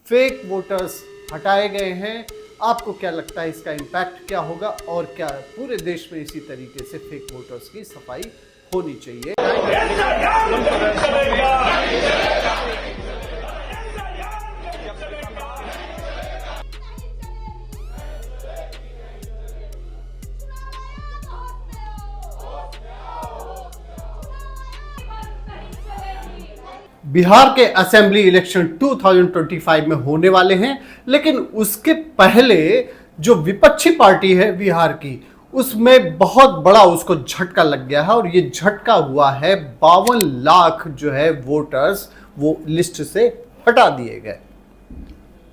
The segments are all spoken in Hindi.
फेक वोटर्स हटाए गए हैं। आपको क्या लगता है इसका इम्पैक्ट क्या होगा और क्या पूरे देश में इसी तरीके से फेक वोटर्स की सफाई होनी चाहिए? बिहार के असेंबली इलेक्शन 2025 में होने वाले हैं, लेकिन उसके पहले जो विपक्षी पार्टी है बिहार की, उसमें बहुत बड़ा उसको झटका लग गया है और ये झटका हुआ है 52 लाख जो है वोटर्स वो लिस्ट से हटा दिए गए।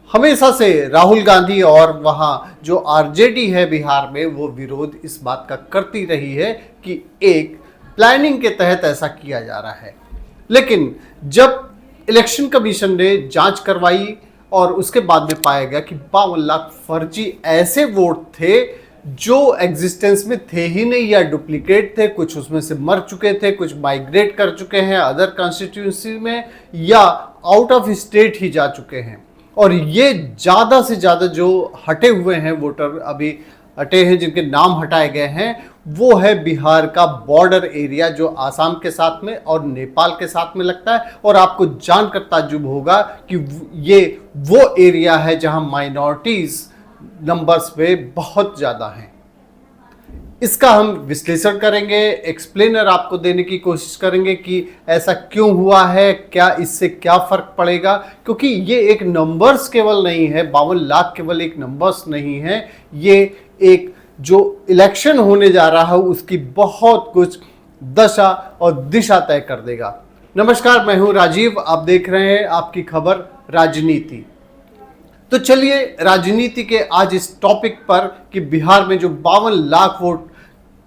हमेशा से राहुल गांधी और वहाँ जो आरजेडी है बिहार में, वो विरोध इस बात का करती रही है कि एक प्लानिंग के तहत ऐसा किया जा रहा है। लेकिन जब इलेक्शन कमीशन ने जांच करवाई और उसके बाद में पाया गया कि 52 लाख फर्जी ऐसे वोट थे जो एग्जिस्टेंस में थे ही नहीं या डुप्लीकेट थे, कुछ उसमें से मर चुके थे, कुछ माइग्रेट कर चुके हैं अदर कॉन्स्टिट्यूंसी में या आउट ऑफ स्टेट ही जा चुके हैं। और ये ज़्यादा से ज़्यादा जो हटे हुए हैं वोटर अभी हटे हैं, जिनके नाम हटाए गए हैं, वो है बिहार का बॉर्डर एरिया जो आसाम के साथ में और नेपाल के साथ में लगता है। और आपको जानकर ताज्जुब होगा कि ये वो एरिया है जहां माइनॉरिटीज नंबर्स पे बहुत ज़्यादा हैं। इसका हम विश्लेषण करेंगे, एक्सप्लेनर आपको देने की कोशिश करेंगे कि ऐसा क्यों हुआ है, क्या इससे क्या फ़र्क पड़ेगा, क्योंकि ये एक नंबर्स केवल नहीं है, 52 लाख केवल एक नंबर्स नहीं है, ये एक जो इलेक्शन होने जा रहा है उसकी बहुत कुछ दशा और दिशा तय कर देगा। नमस्कार, मैं हूं राजीव, आप देख रहे हैं आपकी खबर राजनीति। तो चलिए राजनीति के आज इस टॉपिक पर कि बिहार में जो 52 लाख वोट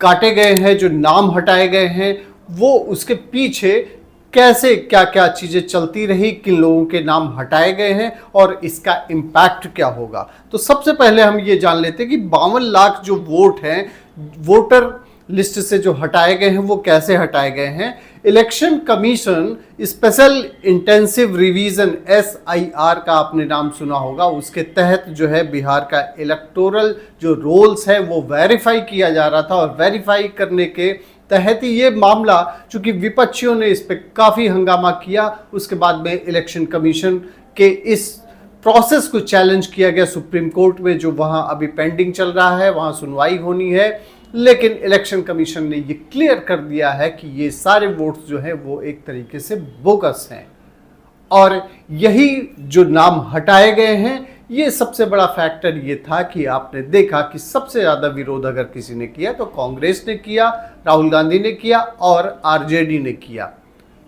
काटे गए हैं, जो नाम हटाए गए हैं, वो उसके पीछे कैसे क्या क्या चीज़ें चलती रही, किन लोगों के नाम हटाए गए हैं और इसका इम्पैक्ट क्या होगा। तो सबसे पहले हम ये जान लेते हैं कि 52 लाख जो वोट हैं वोटर लिस्ट से जो हटाए गए हैं वो कैसे हटाए गए हैं। Election commission special intensive revision SIR का आपने नाम सुना होगा, उसके तहत जो है बिहार का इलेक्टोरल जो रोल्स है वो वेरीफाई किया जा रहा था और वेरीफाई करने के तहत ही ये मामला, चूंकि विपक्षियों ने इस पर काफ़ी हंगामा किया, उसके बाद में इलेक्शन कमीशन के इस प्रोसेस को चैलेंज किया गया सुप्रीम कोर्ट में, जो वहाँ अभी पेंडिंग चल रहा है, वहाँ सुनवाई होनी है। लेकिन इलेक्शन कमीशन ने ये क्लियर कर दिया है कि ये सारे वोट्स जो हैं वो एक तरीके से बोगस हैं और यही जो नाम हटाए गए हैं, ये सबसे बड़ा फैक्टर ये था कि आपने देखा कि सबसे ज़्यादा विरोध अगर किसी ने किया तो कांग्रेस ने किया, राहुल गांधी ने किया और आरजेडी ने किया,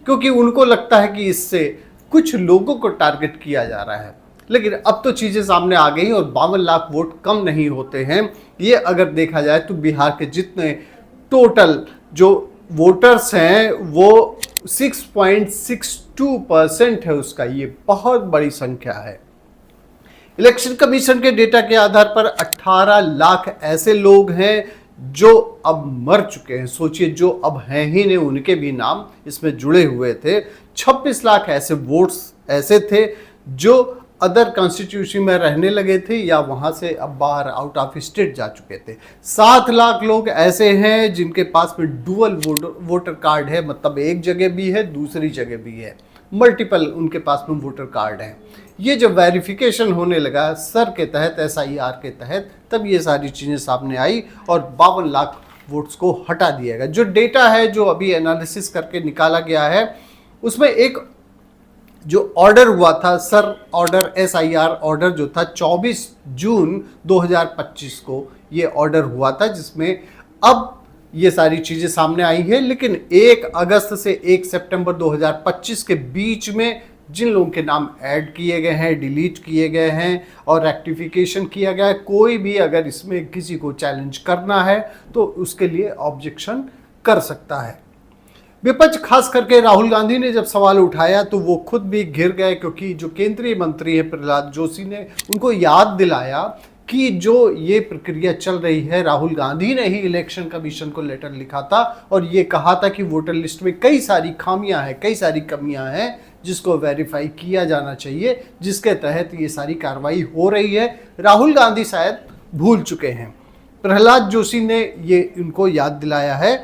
क्योंकि उनको लगता है कि इससे कुछ लोगों को टारगेट किया जा रहा है। लेकिन अब तो चीज़ें सामने आ गई और 52 लाख वोट कम नहीं होते हैं। ये अगर देखा जाए तो बिहार के जितने टोटल जो वोटर्स हैं वो 6.62% है उसका, ये बहुत बड़ी संख्या है। इलेक्शन कमीशन के डेटा के आधार पर 18 लाख ऐसे लोग हैं जो अब मर चुके हैं। सोचिए, जो अब हैं ही नहीं, उनके भी नाम इसमें जुड़े हुए थे। 26 लाख ऐसे वोट्स ऐसे थे जो अदर कॉन्स्टिट्यूशन में रहने लगे थे या वहाँ से अब बाहर आउट ऑफ स्टेट जा चुके थे। 7 लाख लोग ऐसे हैं जिनके पास में डुअल वोटर कार्ड है, मतलब एक जगह भी है दूसरी जगह भी है, मल्टीपल उनके पास में वोटर कार्ड हैं। ये जब वेरिफिकेशन होने लगा सर के तहत, SIR के तहत, तब ये सारी चीज़ें सामने आई और 52 लाख वोट्स को हटा दिया गया। जो डेटा है जो अभी एनालिसिस करके निकाला गया है, उसमें एक जो ऑर्डर हुआ था, सर ऑर्डर SIR ऑर्डर जो था 24 जून 2025 को ये ऑर्डर हुआ था, जिसमें अब ये सारी चीज़ें सामने आई है। लेकिन 1 अगस्त से 1 सितंबर 2025 के बीच में जिन लोगों के नाम ऐड किए गए हैं, डिलीट किए गए हैं और रेक्टिफिकेशन किया गया है, कोई भी अगर इसमें किसी को चैलेंज करना है तो उसके लिए ऑब्जेक्शन कर सकता है। विपक्ष खास करके राहुल गांधी ने जब सवाल उठाया तो वो खुद भी घिर गए, क्योंकि जो केंद्रीय मंत्री है प्रहलाद जोशी ने उनको याद दिलाया कि जो ये प्रक्रिया चल रही है, राहुल गांधी ने ही इलेक्शन कमीशन को लेटर लिखा था और ये कहा था कि वोटर लिस्ट में कई सारी खामियां हैं, कई सारी कमियां हैं जिसको वेरीफाई किया जाना चाहिए, जिसके तहत ये सारी कार्रवाई हो रही है। राहुल गांधी शायद भूल चुके हैं, प्रहलाद जोशी ने ये इनको याद दिलाया है।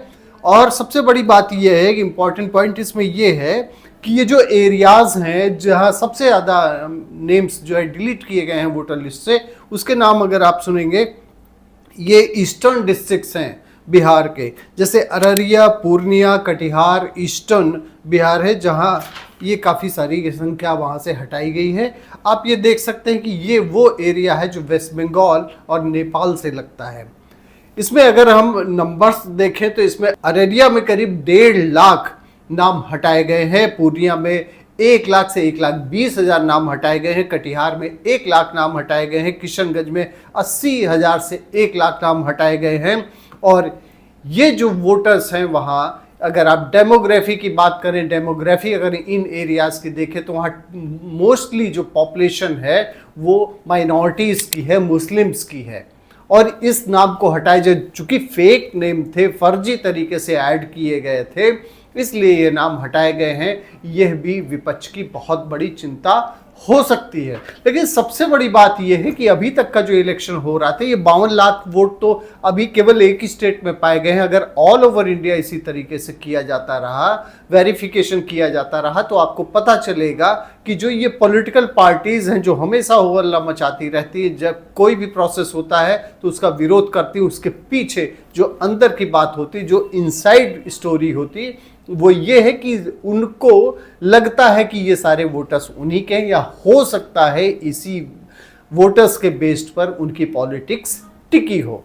और सबसे बड़ी बात यह है कि इम्पॉर्टेंट पॉइंट इसमें यह है कि ये जो एरियाज हैं जहां सबसे ज़्यादा नेम्स जो है डिलीट किए गए हैं वोटर लिस्ट से, उसके नाम अगर आप सुनेंगे, ये ईस्टर्न डिस्ट्रिक्ट्स हैं बिहार के, जैसे अररिया, पूर्णिया, कटिहार ईस्टर्न बिहार है, जहां ये काफ़ी सारी संख्या वहां से हटाई गई है। आप ये देख सकते हैं कि ये वो एरिया है जो वेस्ट बंगाल और नेपाल से लगता है। इसमें अगर हम नंबर्स देखें तो इसमें अररिया में करीब 1.5 लाख नाम हटाए गए हैं, पूर्णिया में 1 लाख से 1,20,000 नाम हटाए गए हैं, कटिहार में 1 लाख नाम हटाए गए हैं, किशनगंज में 80,000 से 1 लाख नाम हटाए गए हैं। और ये जो वोटर्स हैं वहाँ, अगर आप डेमोग्राफी की बात करें, डेमोग्राफी अगर इन एरियाज़ की देखें तो वहाँ मोस्टली जो पॉपुलेशन है वो माइनॉरिटीज़ की है, मुस्लिम्स की है। और इस नाम को हटाए जो चूंकि फेक नेम थे, फर्जी तरीके से ऐड किए गए थे, इसलिए ये नाम हटाए गए हैं। यह भी विपक्ष की बहुत बड़ी चिंता हो सकती है। लेकिन सबसे बड़ी बात यह है कि अभी तक का जो इलेक्शन हो रहा था, ये 52 लाख वोट तो अभी केवल एक ही स्टेट में पाए गए हैं। अगर ऑल ओवर इंडिया इसी तरीके से किया जाता रहा, वेरिफिकेशन किया जाता रहा, तो आपको पता चलेगा कि जो ये पॉलिटिकल पार्टीज हैं जो हमेशा हो हल्ला मचाती रहती है, जब कोई भी प्रोसेस होता है तो उसका विरोध करती है, उसके पीछे जो अंदर की बात होती, जो इनसाइड स्टोरी होती, वो ये है कि उनको लगता है कि ये सारे वोटर्स उन्हीं के हैं, या हो सकता है इसी वोटर्स के बेस्ड पर उनकी पॉलिटिक्स टिकी हो।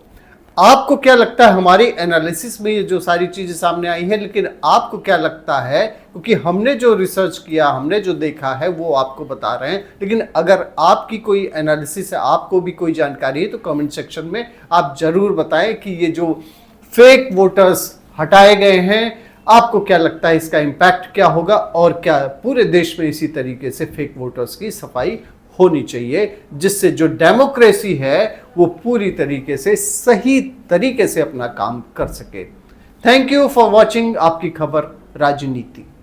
आपको क्या लगता है? हमारी एनालिसिस में ये जो सारी चीजें सामने आई है, लेकिन आपको क्या लगता है? क्योंकि हमने जो रिसर्च किया, हमने जो देखा है वो आपको बता रहे हैं। लेकिन अगर आपकी कोई एनालिसिस है, आपको भी कोई जानकारी है, तो कमेंट सेक्शन में आप जरूर बताएं कि ये जो फेक वोटर्स हटाए गए हैं, आपको क्या लगता है इसका इम्पैक्ट क्या होगा, और क्या पूरे देश में इसी तरीके से फेक वोटर्स की सफाई होनी चाहिए, जिससे जो डेमोक्रेसी है वो पूरी तरीके से सही तरीके से अपना काम कर सके। थैंक यू फॉर वॉचिंग आपकी खबर राजनीति।